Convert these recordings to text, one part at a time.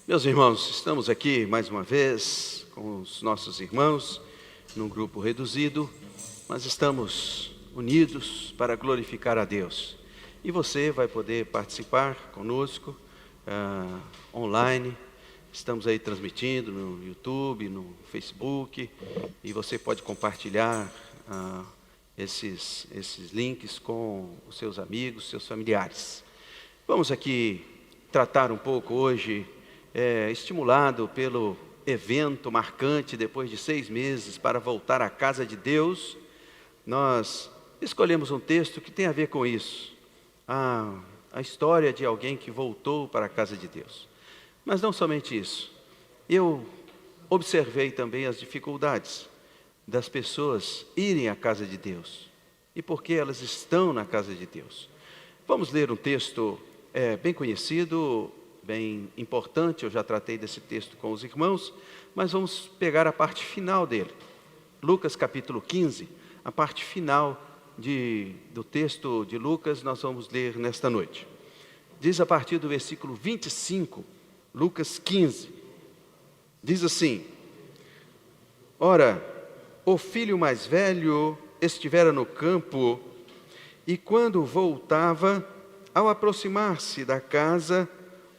Meus irmãos, estamos aqui mais uma vez com os nossos irmãos, num grupo reduzido, mas estamos unidos para glorificar a Deus. E você vai poder participar conosco online. Estamos aí transmitindo no YouTube, no Facebook, e você pode compartilhar esses links com os seus amigos, seus familiares. Vamos aqui tratar um pouco hoje, estimulado pelo evento marcante depois de 6 meses para voltar à casa de Deus. Nós escolhemos um texto que tem a ver com isso, a história de alguém que voltou para a casa de Deus. Mas não somente isso, eu observei também as dificuldades das pessoas irem à casa de Deus e por que elas estão na casa de Deus. Vamos ler um texto bem conhecido, bem importante. Eu já tratei desse texto com os irmãos, mas vamos pegar a parte final dele. Lucas capítulo 15, a parte final do texto de Lucas, nós vamos ler nesta noite. Diz a partir do versículo 25, Lucas 15, diz assim: Ora, o filho mais velho estivera no campo, e quando voltava, ao aproximar-se da casa,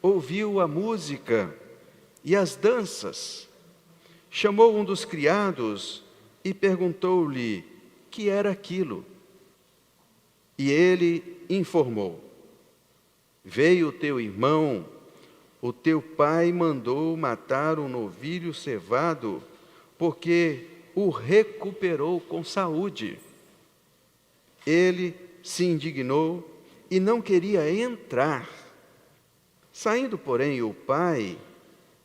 ouviu a música e as danças. Chamou um dos criados e perguntou-lhe que era aquilo. E ele informou: Veio teu irmão, o teu pai mandou matar um novilho cevado, porque o recuperou com saúde. Ele se indignou e não queria entrar. Saindo, porém, o pai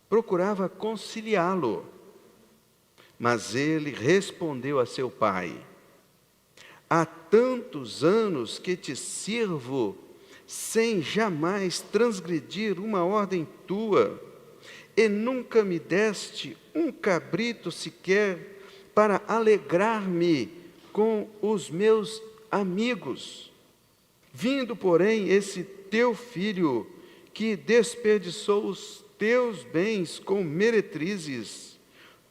procurava conciliá-lo. Mas ele respondeu a seu pai: Há tantos anos que te sirvo, sem jamais transgredir uma ordem tua, e nunca me deste um cabrito sequer para alegrar-me com os meus amigos. Vindo, porém, esse teu filho, que desperdiçou os teus bens com meretrizes,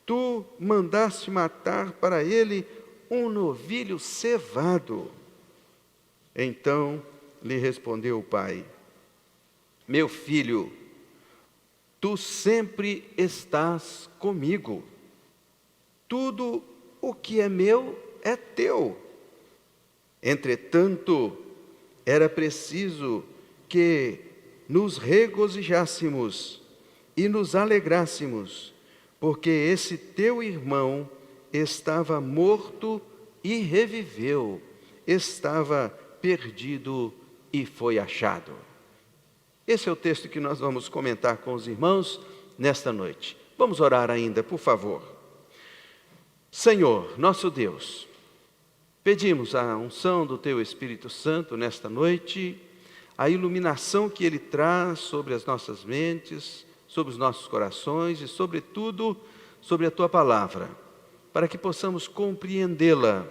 tu mandaste matar para ele um novilho cevado. Então lhe respondeu o pai: Meu filho, tu sempre estás comigo. Tudo o que é meu é teu. Entretanto, era preciso que nos regozijássemos e nos alegrássemos, porque esse teu irmão estava morto e reviveu, estava perdido e foi achado. Esse é o texto que nós vamos comentar com os irmãos nesta noite. Vamos orar ainda, por favor. Senhor, nosso Deus, pedimos a unção do teu Espírito Santo nesta noite, a iluminação que ele traz sobre as nossas mentes, sobre os nossos corações e, sobretudo, sobre a tua palavra, para que possamos compreendê-la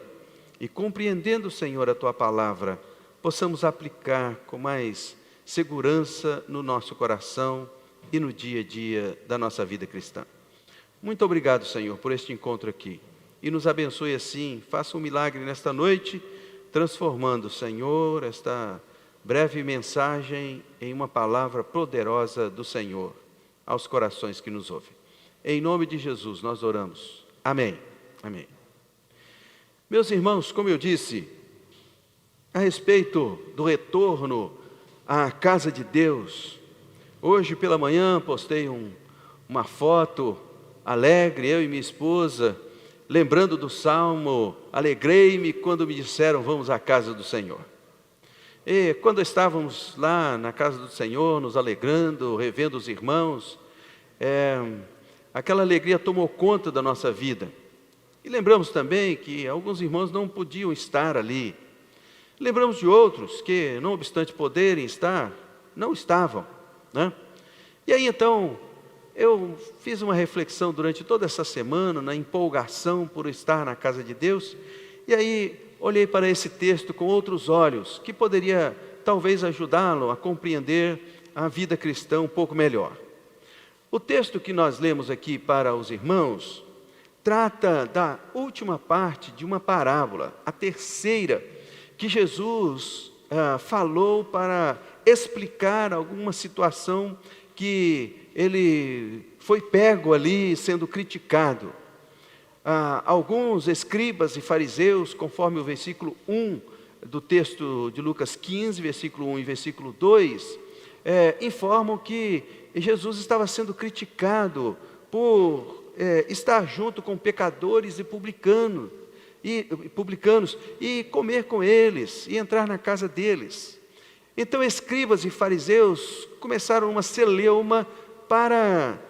e, compreendendo, Senhor, a tua palavra, possamos aplicar com mais segurança no nosso coração e no dia a dia da nossa vida cristã. Muito obrigado, Senhor, por este encontro aqui. E nos abençoe assim, faça um milagre nesta noite, transformando, Senhor, esta breve mensagem em uma palavra poderosa do Senhor aos corações que nos ouvem. Em nome de Jesus nós oramos. Amém. Amém. Meus irmãos, como eu disse, a respeito do retorno à casa de Deus, hoje pela manhã postei uma foto alegre, eu e minha esposa, lembrando do Salmo: Alegrei-me quando me disseram, vamos à casa do Senhor. E quando estávamos lá na casa do Senhor, nos alegrando, revendo os irmãos, aquela alegria tomou conta da nossa vida. E lembramos também que alguns irmãos não podiam estar ali. Lembramos de outros que, não obstante poderem estar, não estavam, né? E aí então, eu fiz uma reflexão durante toda essa semana, na empolgação por estar na casa de Deus, e aí olhei para esse texto com outros olhos, que poderia talvez ajudá-lo a compreender a vida cristã um pouco melhor. O texto que nós lemos aqui para os irmãos trata da última parte de uma parábola, a terceira, que Jesus falou para explicar alguma situação que ele foi pego ali sendo criticado. Alguns escribas e fariseus, conforme o versículo 1 do texto de Lucas 15, versículo 1 e versículo 2, informam que Jesus estava sendo criticado por estar junto com pecadores e publicanos e comer com eles e entrar na casa deles. Então escribas e fariseus começaram uma celeuma para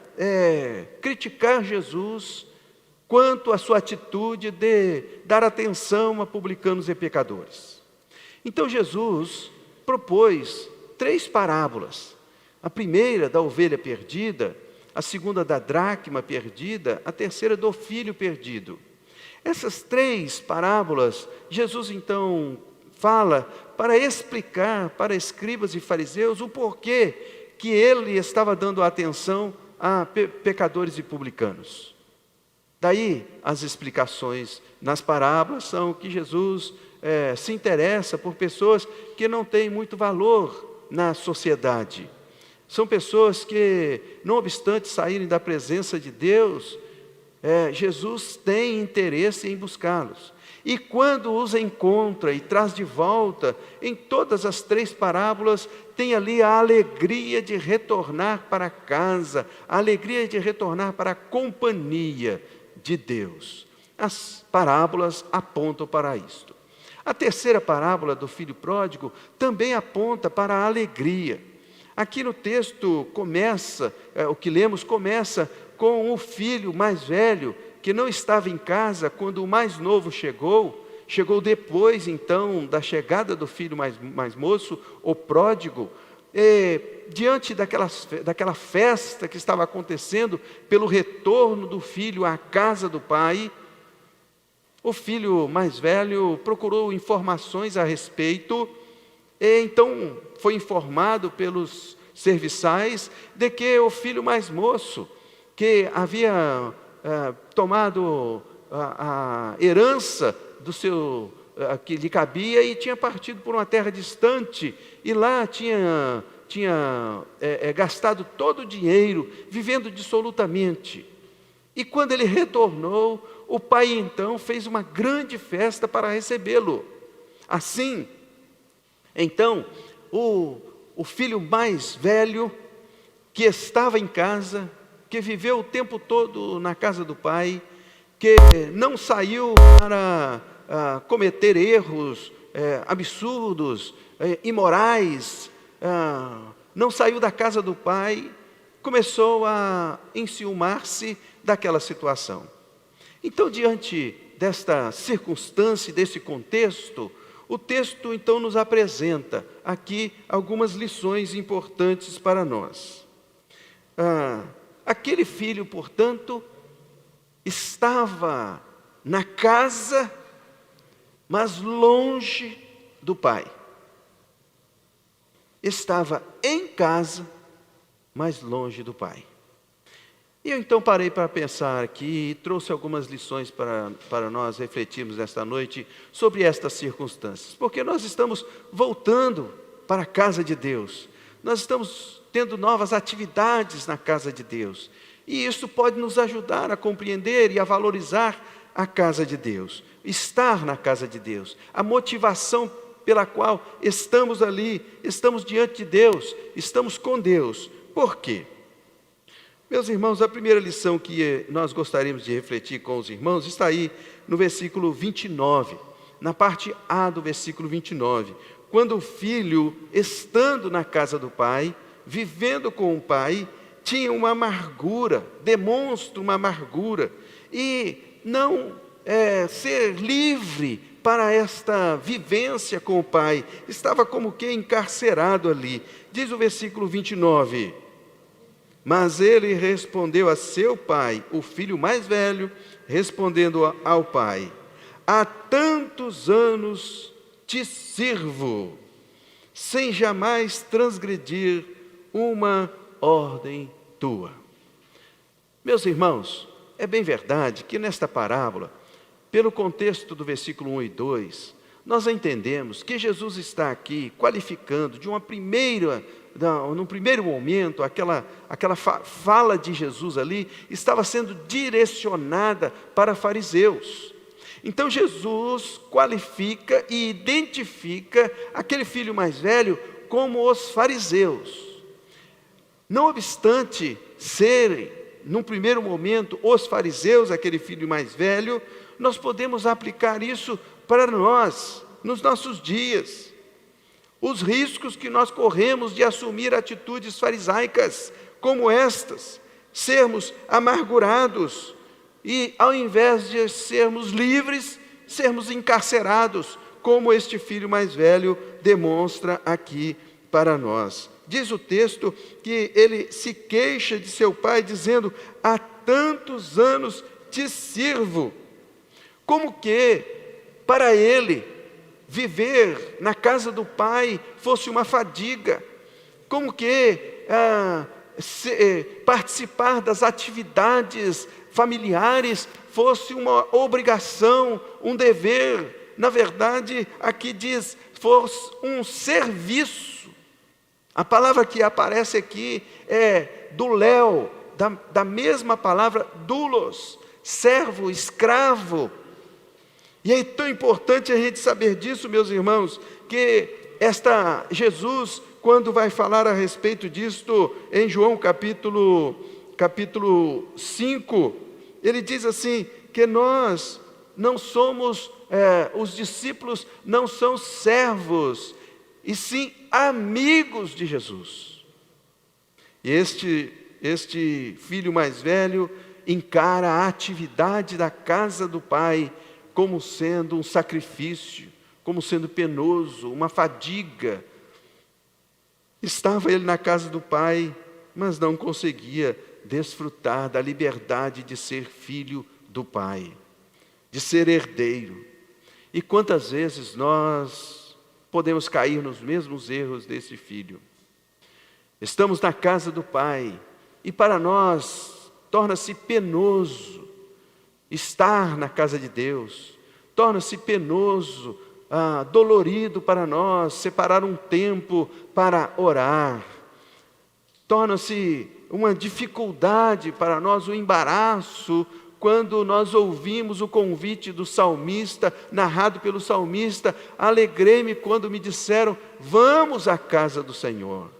criticar Jesus quanto à sua atitude de dar atenção a publicanos e pecadores. Então Jesus propôs 3 parábolas. A primeira da ovelha perdida, a segunda da dracma perdida, a terceira do filho perdido. Essas 3 parábolas, Jesus então fala para explicar para escribas e fariseus o porquê que ele estava dando atenção a pecadores e publicanos. Daí as explicações nas parábolas são que Jesus se interessa por pessoas que não têm muito valor na sociedade. São pessoas que, não obstante saírem da presença de Deus, Jesus tem interesse em buscá-los. E quando os encontra e traz de volta, em todas as 3 parábolas, tem ali a alegria de retornar para casa, a alegria de retornar para a companhia de Deus. As parábolas apontam para isto. A terceira parábola do filho pródigo também aponta para a alegria. Aqui no texto começa, o que lemos começa com o filho mais velho, que não estava em casa quando o mais novo chegou depois então da chegada do filho mais moço, o pródigo, diante daquela festa que estava acontecendo pelo retorno do filho à casa do pai. O filho mais velho procurou informações a respeito, e então foi informado pelos serviçais de que o filho mais moço, que havia tomado a herança do seu que lhe cabia e tinha partido por uma terra distante, e lá tinha gastado todo o dinheiro, vivendo dissolutamente. E quando ele retornou, o pai então fez uma grande festa para recebê-lo. Assim, então, o filho mais velho, que estava em casa, que viveu o tempo todo na casa do pai, que não saiu para cometer erros absurdos, imorais, não saiu da casa do pai, começou a enciumar-se daquela situação. Então, diante desta circunstância, desse contexto, o texto então nos apresenta aqui algumas lições importantes para nós. Aquele filho, portanto, estava na casa, mas longe do pai. Estava em casa, mas longe do pai. E eu então parei para pensar aqui e trouxe algumas lições para nós refletirmos esta noite sobre estas circunstâncias. Porque nós estamos voltando para a casa de Deus. Nós estamos tendo novas atividades na casa de Deus. E isso pode nos ajudar a compreender e a valorizar a casa de Deus. Estar na casa de Deus. A motivação pela qual estamos ali, estamos diante de Deus, estamos com Deus. Por quê? Meus irmãos, a primeira lição que nós gostaríamos de refletir com os irmãos está aí no versículo 29, na parte A do versículo 29. Quando o filho, estando na casa do pai, vivendo com o pai, tinha uma amargura, demonstra uma amargura, e não ser livre para esta vivência com o pai, estava como que encarcerado ali. Diz o versículo 29, mas ele respondeu a seu pai, o filho mais velho, respondendo ao pai, há tantos anos te sirvo, sem jamais transgredir uma ordem tua. Meus irmãos, é bem verdade que nesta parábola, pelo contexto do versículo 1 e 2, nós entendemos que Jesus está aqui qualificando de uma primeira, num primeiro momento, aquela fala de Jesus ali estava sendo direcionada para fariseus. Então Jesus qualifica e identifica aquele filho mais velho como os fariseus. Não obstante serem, num primeiro momento, os fariseus, aquele filho mais velho, nós podemos aplicar isso para nós, nos nossos dias. Os riscos que nós corremos de assumir atitudes farisaicas, como estas, sermos amargurados e, ao invés de sermos livres, sermos encarcerados, como este filho mais velho demonstra aqui para nós. Diz o texto que ele se queixa de seu pai, dizendo: há tantos anos te sirvo. Como que, para ele, viver na casa do pai fosse uma fadiga. Como que participar das atividades familiares fosse uma obrigação, um dever. Na verdade, aqui diz, fosse um serviço. A palavra que aparece aqui é douléo, da mesma palavra doulos, servo, escravo. E é tão importante a gente saber disso, meus irmãos, que Jesus, quando vai falar a respeito disto, em João capítulo 5, ele diz assim, que nós não somos, os discípulos não são servos, e sim amigos de Jesus. E este filho mais velho encara a atividade da casa do pai como sendo um sacrifício, como sendo penoso, uma fadiga. Estava ele na casa do pai, mas não conseguia desfrutar da liberdade de ser filho do pai, de ser herdeiro. E quantas vezes nós podemos cair nos mesmos erros desse filho? Estamos na casa do pai, e para nós torna-se penoso estar na casa de Deus, torna-se penoso, dolorido para nós separar um tempo para orar, torna-se uma dificuldade para nós, um embaraço, quando nós ouvimos o convite do salmista, narrado pelo salmista: alegrei-me quando me disseram, vamos à casa do Senhor.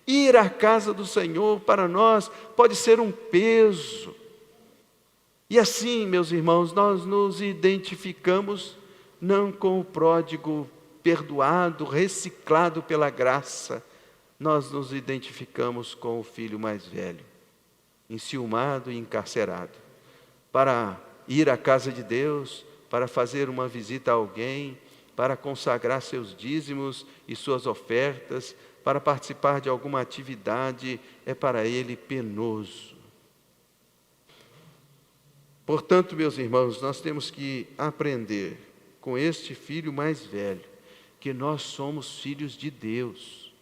Ir à casa do Senhor para nós pode ser um peso. E assim, meus irmãos, nós nos identificamos não com o pródigo perdoado, reciclado pela graça, nós nos identificamos com o filho mais velho, enciumado e encarcerado. Para ir à casa de Deus, para fazer uma visita a alguém, para consagrar seus dízimos e suas ofertas, para participar de alguma atividade, é para ele penoso. Portanto, meus irmãos, nós temos que aprender com este filho mais velho, que nós somos filhos de Deus.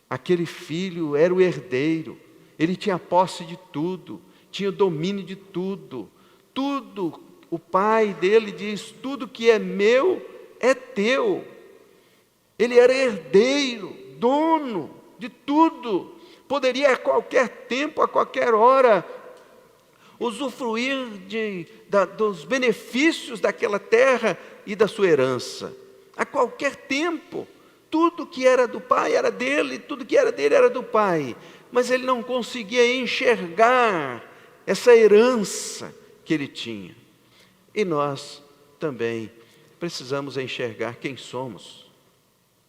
Aquele filho era o herdeiro, ele tinha posse de tudo, tinha domínio de tudo. Tudo, o pai dele diz, tudo que é meu é teu. Ele era herdeiro, dono de tudo. Poderia a qualquer tempo, a qualquer hora, usufruir dos benefícios daquela terra e da sua herança. A qualquer tempo, tudo que era do pai era dele, tudo que era dele era do pai. Mas ele não conseguia enxergar essa herança que ele tinha. E nós também precisamos enxergar quem somos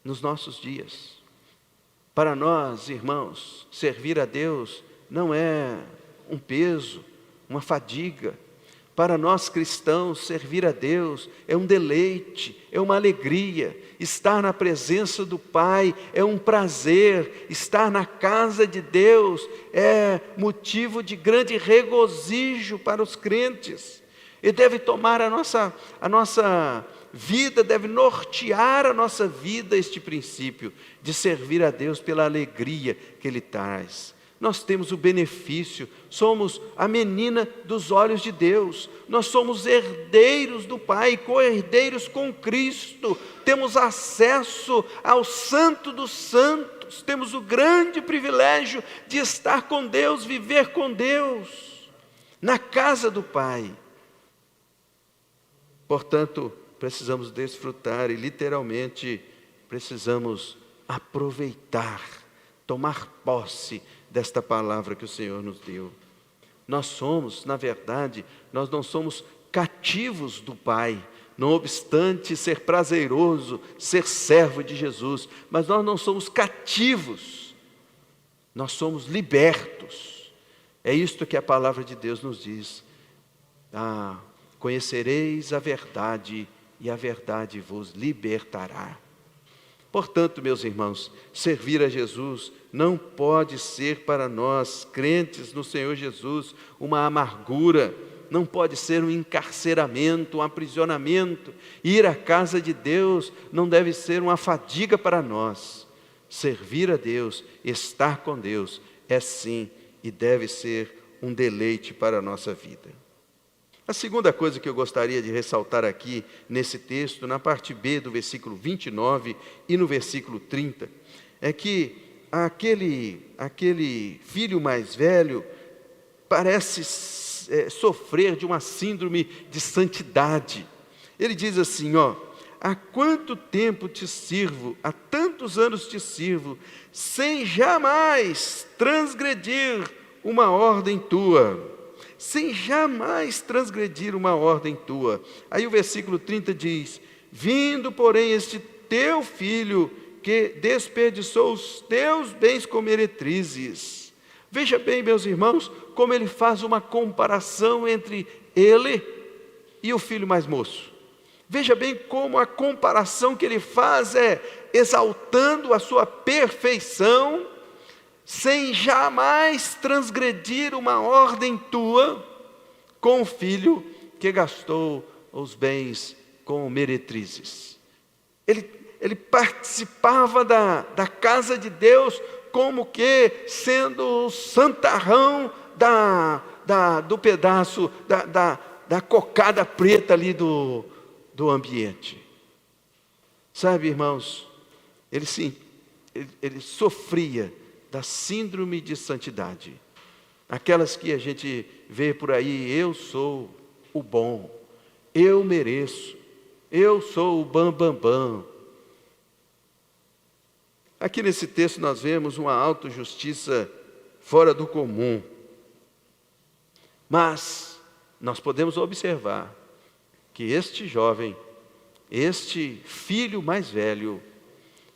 nos nossos dias. Para nós, irmãos, servir a Deus não é um peso, uma fadiga. Para nós cristãos, servir a Deus é um deleite, é uma alegria. Estar na presença do Pai é um prazer. Estar na casa de Deus é motivo de grande regozijo para os crentes. E deve tomar a nossa vida, deve nortear a nossa vida este princípio de servir a Deus pela alegria que Ele traz. nós temos o benefício, somos a menina dos olhos de Deus, nós somos herdeiros do Pai, co-herdeiros com Cristo, temos acesso ao Santo dos Santos, temos o grande privilégio de estar com Deus, viver com Deus, na casa do Pai. Portanto, precisamos desfrutar e literalmente precisamos aproveitar, tomar posse desta palavra que o Senhor nos deu. Nós somos, na verdade, nós não somos cativos do Pai, não obstante ser prazeroso, ser servo de Jesus, mas nós não somos cativos, nós somos libertos. É isto que a palavra de Deus nos diz. Conhecereis a verdade e a verdade vos libertará. Portanto, meus irmãos, servir a Jesus não pode ser para nós, crentes no Senhor Jesus, uma amargura, não pode ser um encarceramento, um aprisionamento. Ir à casa de Deus não deve ser uma fadiga para nós. Servir a Deus, estar com Deus, é sim e deve ser um deleite para a nossa vida. A segunda coisa que eu gostaria de ressaltar aqui nesse texto, na parte B do versículo 29 e no versículo 30, é que aquele filho mais velho parece sofrer de uma síndrome de santidade. Ele diz assim, há quanto tempo te sirvo, há tantos anos te sirvo, sem jamais transgredir uma ordem tua. Sem jamais transgredir uma ordem tua. Aí o versículo 30 diz, vindo, porém, este teu filho, que desperdiçou os teus bens com meretrizes. Veja bem, meus irmãos, como ele faz uma comparação entre ele e o filho mais moço. Veja bem como a comparação que ele faz é exaltando a sua perfeição, sem jamais transgredir uma ordem tua, com o filho que gastou os bens com meretrizes. Ele participava da casa de Deus como que sendo o santarrão do pedaço, da cocada preta ali do ambiente. Sabe, irmãos, ele sofria da síndrome de santidade, aquelas que a gente vê por aí, eu sou o bom, eu mereço, eu sou o bam. Aqui nesse texto nós vemos uma autojustiça fora do comum, mas nós podemos observar que este jovem, este filho mais velho,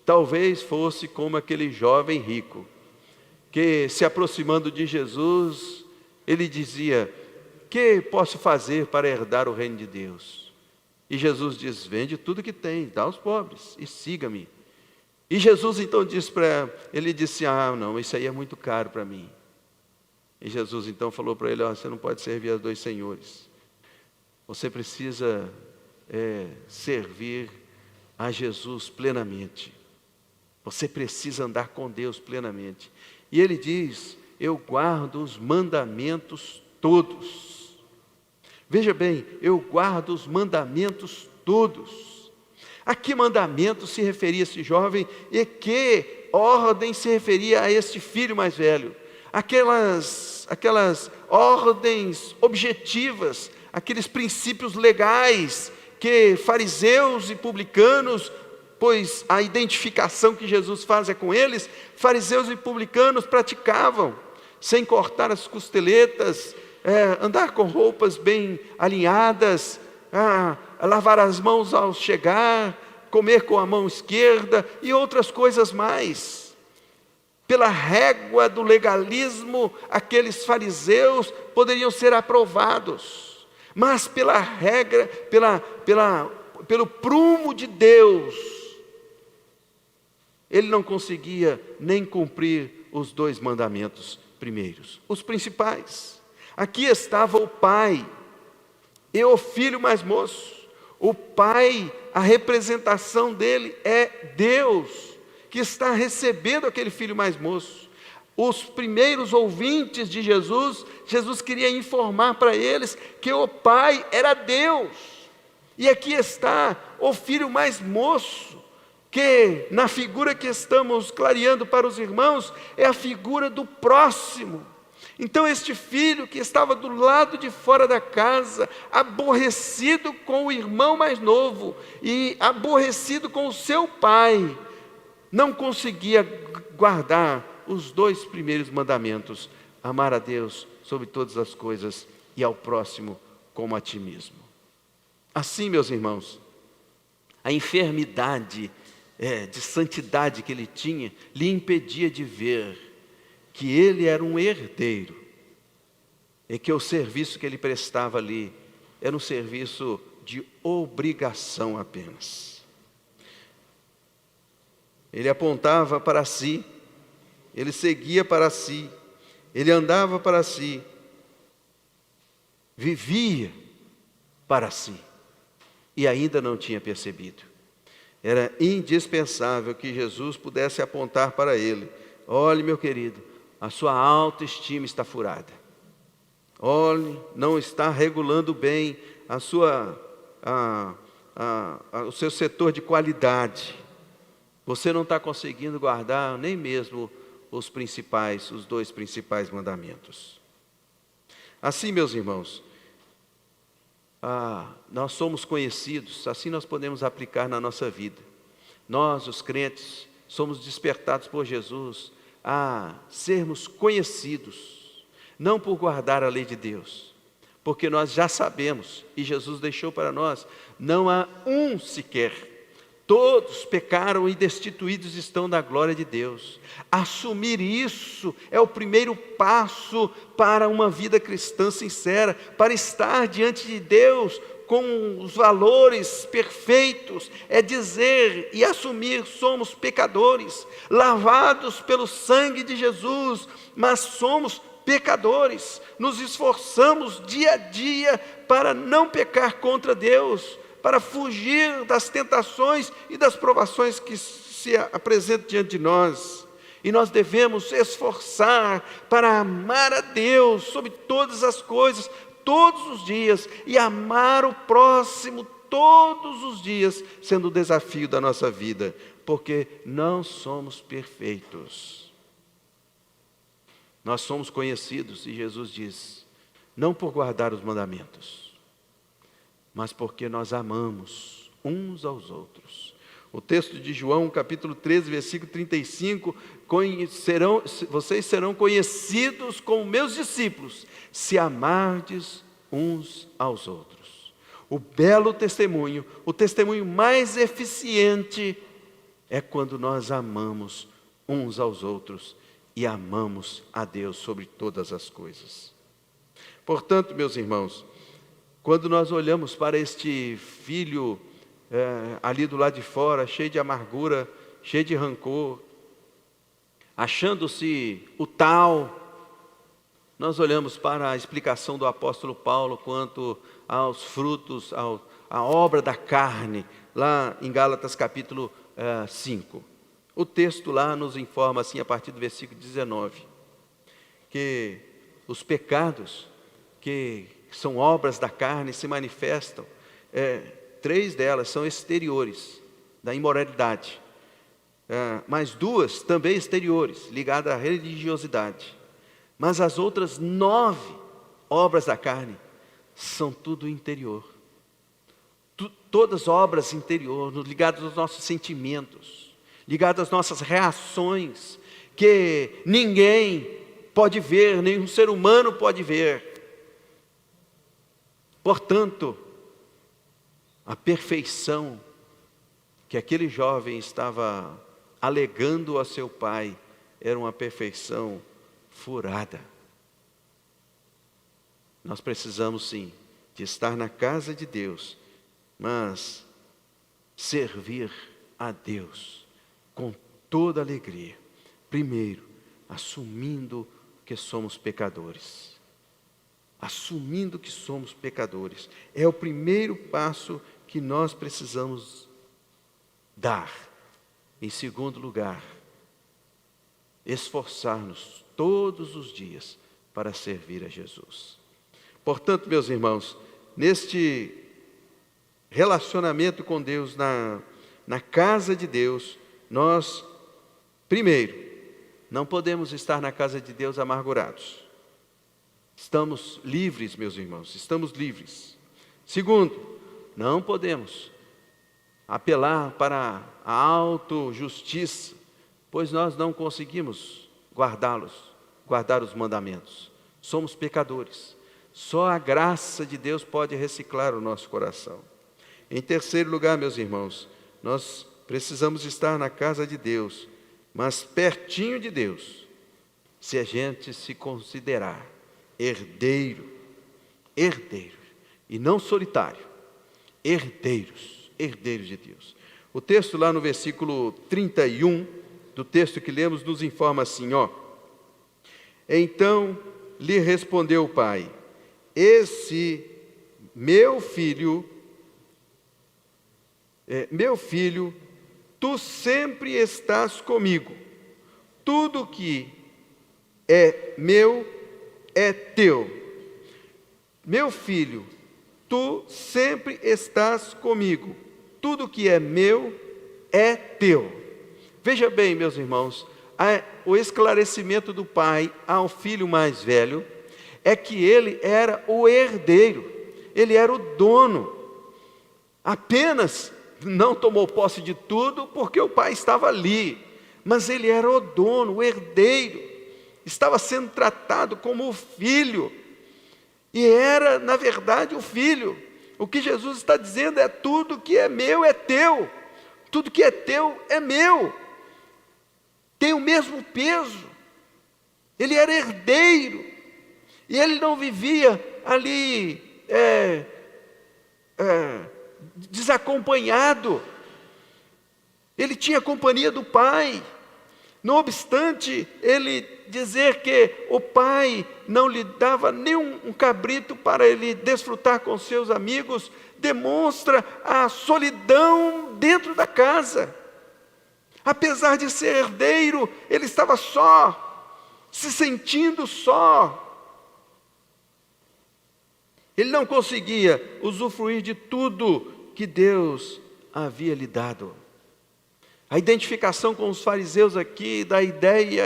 talvez fosse como aquele jovem rico, que se aproximando de Jesus, ele dizia, que posso fazer para herdar o reino de Deus? E Jesus diz, vende tudo que tem, dá aos pobres e siga-me. E Jesus então ele disse, não, isso aí é muito caro para mim. E Jesus então falou para ele, você não pode servir a dois senhores. Você precisa servir a Jesus plenamente. Você precisa andar com Deus plenamente. E ele diz, eu guardo os mandamentos todos. Veja bem, eu guardo os mandamentos todos. A que mandamento se referia esse jovem e que ordem se referia a este filho mais velho? Aquelas ordens objetivas, aqueles princípios legais que fariseus e publicanos, pois a identificação que Jesus faz é com eles, fariseus e publicanos praticavam, sem cortar as costeletas, andar com roupas bem alinhadas, lavar as mãos ao chegar, comer com a mão esquerda e outras coisas mais. Pela régua do legalismo, aqueles fariseus poderiam ser aprovados, mas pela regra, pelo prumo de Deus, ele não conseguia nem cumprir os 2 mandamentos primeiros, os principais. Aqui estava o pai e o filho mais moço. O pai, a representação dele é Deus, que está recebendo aquele filho mais moço. Os primeiros ouvintes de Jesus, Jesus queria informar para eles que o Pai era Deus. E aqui está o filho mais moço, que na figura que estamos clareando para os irmãos, é a figura do próximo. Então este filho que estava do lado de fora da casa, aborrecido com o irmão mais novo e aborrecido com o seu pai, não conseguia guardar os 2 primeiros mandamentos: amar a Deus sobre todas as coisas e ao próximo como a ti mesmo. Assim, meus irmãos, a enfermidade de santidade que ele tinha lhe impedia de ver que ele era um herdeiro e que o serviço que ele prestava ali era um serviço de obrigação apenas. Ele apontava para si, ele seguia para si, ele andava para si, vivia para si e ainda não tinha percebido. Era indispensável que Jesus pudesse apontar para ele: olhe, meu querido, a sua autoestima está furada. Olhe, não está regulando bem o seu setor de qualidade. Você não está conseguindo guardar nem mesmo os 2 principais mandamentos. Assim, meus irmãos, nós somos conhecidos, assim nós podemos aplicar na nossa vida. Nós, os crentes, somos despertados por Jesus a sermos conhecidos, não por guardar a lei de Deus, porque nós já sabemos, e Jesus deixou para nós, não há um sequer. Todos pecaram e destituídos estão da glória de Deus. Assumir isso é o primeiro passo para uma vida cristã sincera, para estar diante de Deus com os valores perfeitos. É dizer e assumir: somos pecadores, lavados pelo sangue de Jesus, mas somos pecadores. Nos esforçamos dia a dia para não pecar contra Deus, para fugir das tentações e das provações que se apresentam diante de nós. E nós devemos esforçar para amar a Deus sobre todas as coisas, todos os dias, e amar o próximo todos os dias, sendo o desafio da nossa vida, porque não somos perfeitos. Nós somos conhecidos, e Jesus diz, não por guardar os mandamentos, mas porque nós amamos uns aos outros. O texto de João, capítulo 13, versículo 35, vocês serão conhecidos como meus discípulos, se amardes uns aos outros. O belo testemunho, o testemunho mais eficiente, é quando nós amamos uns aos outros e amamos a Deus sobre todas as coisas. Portanto, meus irmãos, quando nós olhamos para este filho ali do lado de fora, cheio de amargura, cheio de rancor, achando-se o tal, nós olhamos para a explicação do apóstolo Paulo quanto aos frutos, à obra da carne, lá em Gálatas capítulo 5. O texto lá nos informa assim, a partir do versículo 19, que os pecados que são obras da carne se manifestam, 3 delas são exteriores, da imoralidade, mas 2 também exteriores, ligadas à religiosidade. Mas as outras 9 obras da carne são tudo interior. Todas obras interiores, ligadas aos nossos sentimentos, ligadas às nossas reações, que ninguém pode ver, nenhum ser humano pode ver. Portanto, a perfeição que aquele jovem estava alegando a seu pai era uma perfeição furada. Nós precisamos sim de estar na casa de Deus, mas servir a Deus com toda alegria. Primeiro, assumindo que somos pecadores. Assumindo que somos pecadores. É o primeiro passo que nós precisamos dar. Em segundo lugar, esforçar-nos todos os dias para servir a Jesus. Portanto, meus irmãos, neste relacionamento com Deus, na casa de Deus, nós, primeiro, não podemos estar na casa de Deus amargurados. Estamos livres, meus irmãos, estamos livres. Segundo, não podemos apelar para a autojustiça, pois nós não conseguimos guardar os mandamentos. Somos pecadores. Só a graça de Deus pode reciclar o nosso coração. Em terceiro lugar, meus irmãos, nós precisamos estar na casa de Deus, mas pertinho de Deus, se a gente se considerar herdeiro, e não solitário, herdeiros de Deus. O texto lá no versículo 31, do texto que lemos, nos informa assim, Então lhe respondeu o pai, esse meu filho, tu sempre estás comigo, tudo que é meu é teu. Meu filho, tu sempre estás comigo, tudo que é meu é teu. Veja bem, meus irmãos, o esclarecimento do pai ao filho mais velho é que ele era o herdeiro, ele era o dono, apenas não tomou posse de tudo porque o pai estava ali, mas ele era o dono, o herdeiro, estava sendo tratado como o filho, e era, na verdade, o filho. O que Jesus está dizendo é: tudo que é meu é teu, tudo que é teu é meu, tem o mesmo peso. Ele era herdeiro, e ele não vivia ali desacompanhado, ele tinha a companhia do pai. Não obstante ele dizer que o pai não lhe dava nem um cabrito para ele desfrutar com seus amigos, demonstra a solidão dentro da casa. Apesar de ser herdeiro, ele estava só, se sentindo só. Ele não conseguia usufruir de tudo que Deus havia lhe dado. A identificação com os fariseus aqui, da ideia,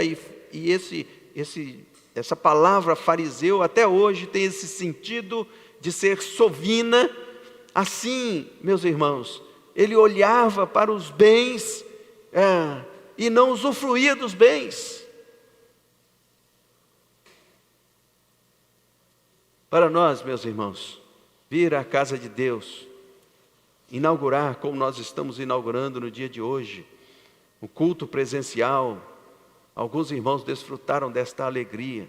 essa palavra fariseu até hoje tem esse sentido de ser sovina. Assim, meus irmãos, ele olhava para os bens e não usufruía dos bens. Para nós, meus irmãos, vir à casa de Deus, inaugurar como nós estamos inaugurando no dia de hoje, o culto presencial, alguns irmãos desfrutaram desta alegria,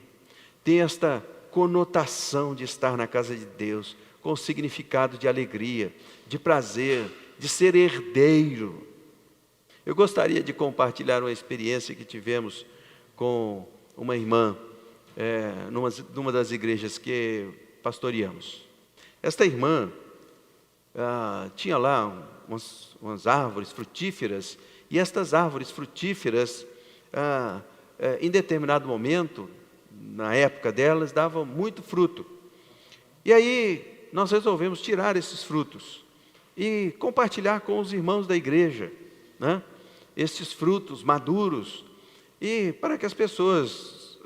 tem esta conotação de estar na casa de Deus, com significado de alegria, de prazer, de ser herdeiro. Eu gostaria de compartilhar uma experiência que tivemos com uma irmã, numa das igrejas que pastoreamos. Esta irmã tinha lá umas árvores frutíferas, e estas árvores frutíferas, em determinado momento, na época delas, davam muito fruto. E aí nós resolvemos tirar esses frutos e compartilhar com os irmãos da igreja, né? Estes frutos maduros, e para que as pessoas,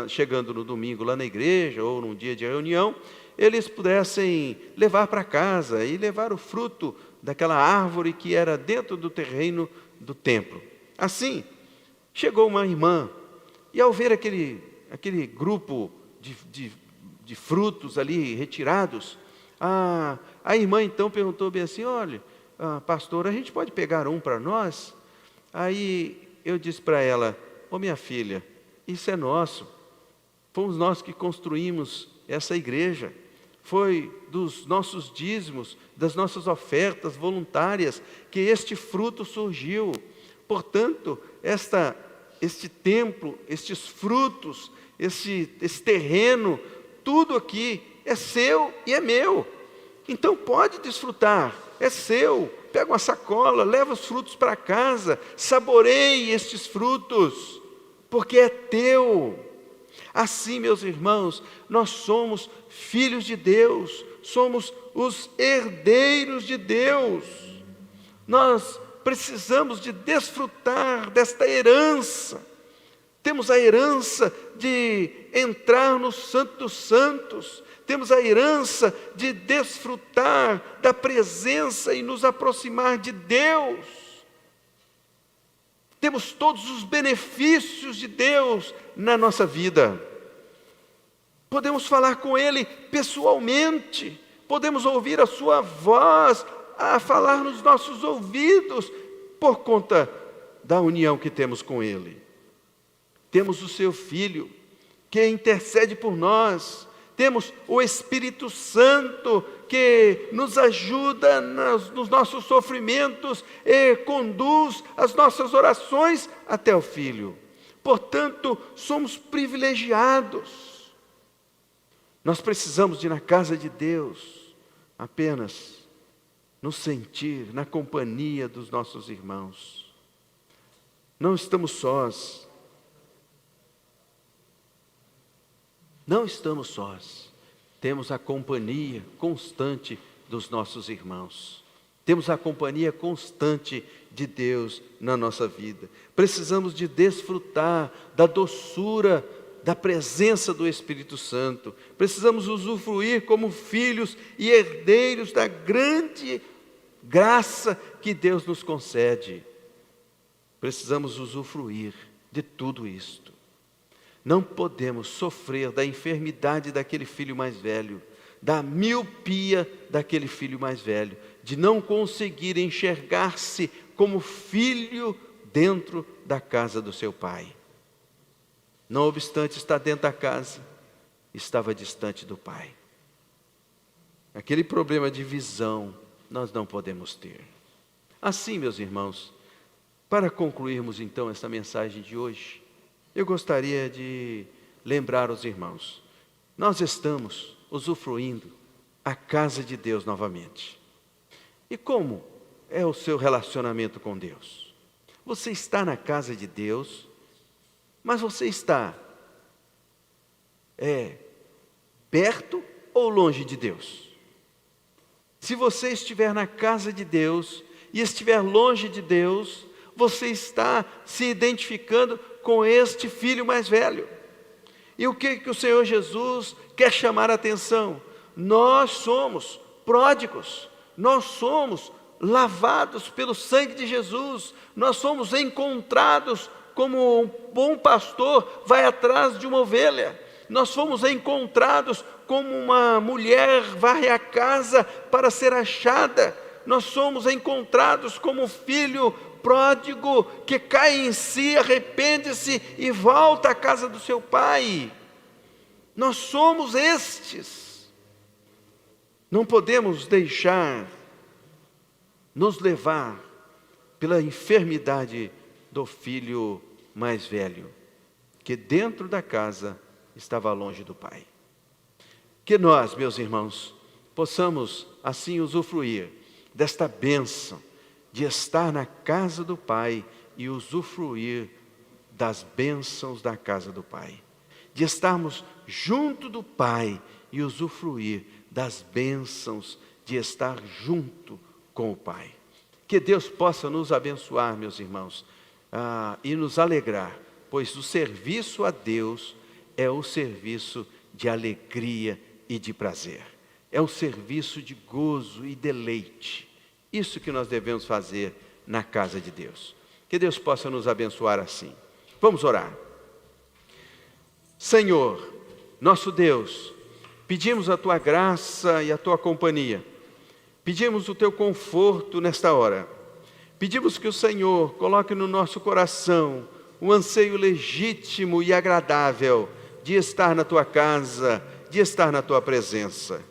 chegando no domingo lá na igreja, ou num dia de reunião, eles pudessem levar para casa e levar o fruto daquela árvore que era dentro do terreno do templo. Assim, chegou uma irmã, e ao ver aquele grupo de frutos ali retirados, a irmã então perguntou bem assim: olha, pastor, a gente pode pegar um para nós? Aí eu disse para ela: minha filha, isso é nosso, fomos nós que construímos essa igreja, foi dos nossos dízimos, das nossas ofertas voluntárias que este fruto surgiu. Portanto, este templo, estes frutos, esse terreno, tudo aqui é seu e é meu. Então pode desfrutar, é seu. Pega uma sacola, leva os frutos para casa, saboreie estes frutos. porque é teu. Assim, meus irmãos, nós somos filhos de Deus, somos os herdeiros de Deus. Nós precisamos de desfrutar desta herança. Temos a herança de entrar no Santo dos Santos, temos a herança de desfrutar da presença e nos aproximar de Deus. Temos todos os benefícios de Deus na nossa vida. Podemos falar com Ele pessoalmente, podemos ouvir a sua voz a falar nos nossos ouvidos, por conta da união que temos com Ele. Temos o Seu Filho, que intercede por nós. Temos o Espírito Santo, que nos ajuda nos nossos sofrimentos e conduz as nossas orações até o Filho. Portanto, somos privilegiados. Nós precisamos de ir na casa de Deus apenas nos sentir na companhia dos nossos irmãos. Não estamos sós. Não estamos sós. Temos a companhia constante dos nossos irmãos. Temos a companhia constante de Deus na nossa vida. Precisamos de desfrutar da doçura da presença do Espírito Santo. Precisamos usufruir como filhos e herdeiros da grande graça que Deus nos concede. Precisamos usufruir de tudo isto. Não podemos sofrer da enfermidade daquele filho mais velho, da miopia daquele filho mais velho, de não conseguir enxergar-se como filho dentro da casa do seu pai. Não obstante estar dentro da casa, estava distante do pai. Aquele problema de visão nós não podemos ter. Assim, meus irmãos, para concluirmos então esta mensagem de hoje, eu gostaria de lembrar os irmãos, nós estamos usufruindo a casa de Deus novamente. E como é o seu relacionamento com Deus? Você está na casa de Deus, mas você está perto ou longe de Deus? Se você estiver na casa de Deus e estiver longe de Deus, você está se identificando com este filho mais velho. E o que o Senhor Jesus quer chamar a atenção? Nós somos pródigos, nós somos lavados pelo sangue de Jesus, nós somos encontrados como um bom pastor vai atrás de uma ovelha. Nós fomos encontrados como uma mulher varre a casa para ser achada. Nós somos encontrados como filho pródigo que cai em si, arrepende-se e volta à casa do seu pai. Nós somos estes. Não podemos deixar nos levar pela enfermidade do filho mais velho, que dentro da casa estava longe do pai. Que nós, meus irmãos, possamos assim usufruir desta bênção de estar na casa do Pai e usufruir das bênçãos da casa do Pai. De estarmos junto do Pai e usufruir das bênçãos de estar junto com o Pai. Que Deus possa nos abençoar, meus irmãos, e nos alegrar, pois o serviço a Deus é o serviço de alegria e de prazer. É um serviço de gozo e deleite. Isso que nós devemos fazer na casa de Deus. Que Deus possa nos abençoar assim. Vamos orar. Senhor, nosso Deus, pedimos a Tua graça e a Tua companhia. Pedimos o Teu conforto nesta hora. Pedimos que o Senhor coloque no nosso coração um anseio legítimo e agradável de estar na Tua casa, de estar na Tua presença.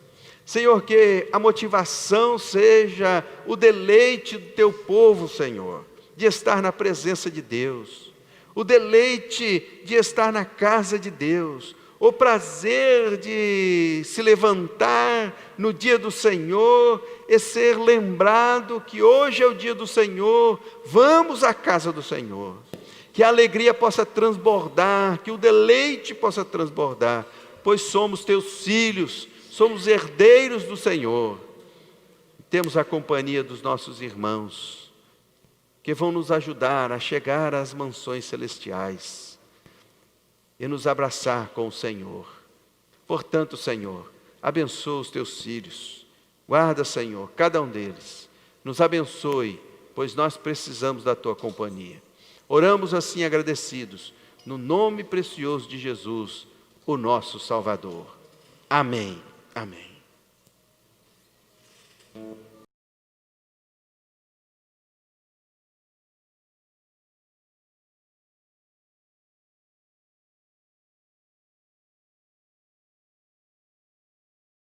Senhor, que a motivação seja o deleite do Teu povo, Senhor, de estar na presença de Deus, o deleite de estar na casa de Deus, o prazer de se levantar no dia do Senhor e ser lembrado que hoje é o dia do Senhor, vamos à casa do Senhor. que a alegria possa transbordar, que o deleite possa transbordar, pois somos teus filhos, somos herdeiros do Senhor. Temos a companhia dos nossos irmãos, que vão nos ajudar a chegar às mansões celestiais e nos abraçar com o Senhor. Portanto, Senhor, abençoa os teus filhos, guarda, Senhor, cada um deles, nos abençoe, pois nós precisamos da tua companhia. Oramos assim agradecidos, no nome precioso de Jesus, o nosso Salvador. Amém. Amém.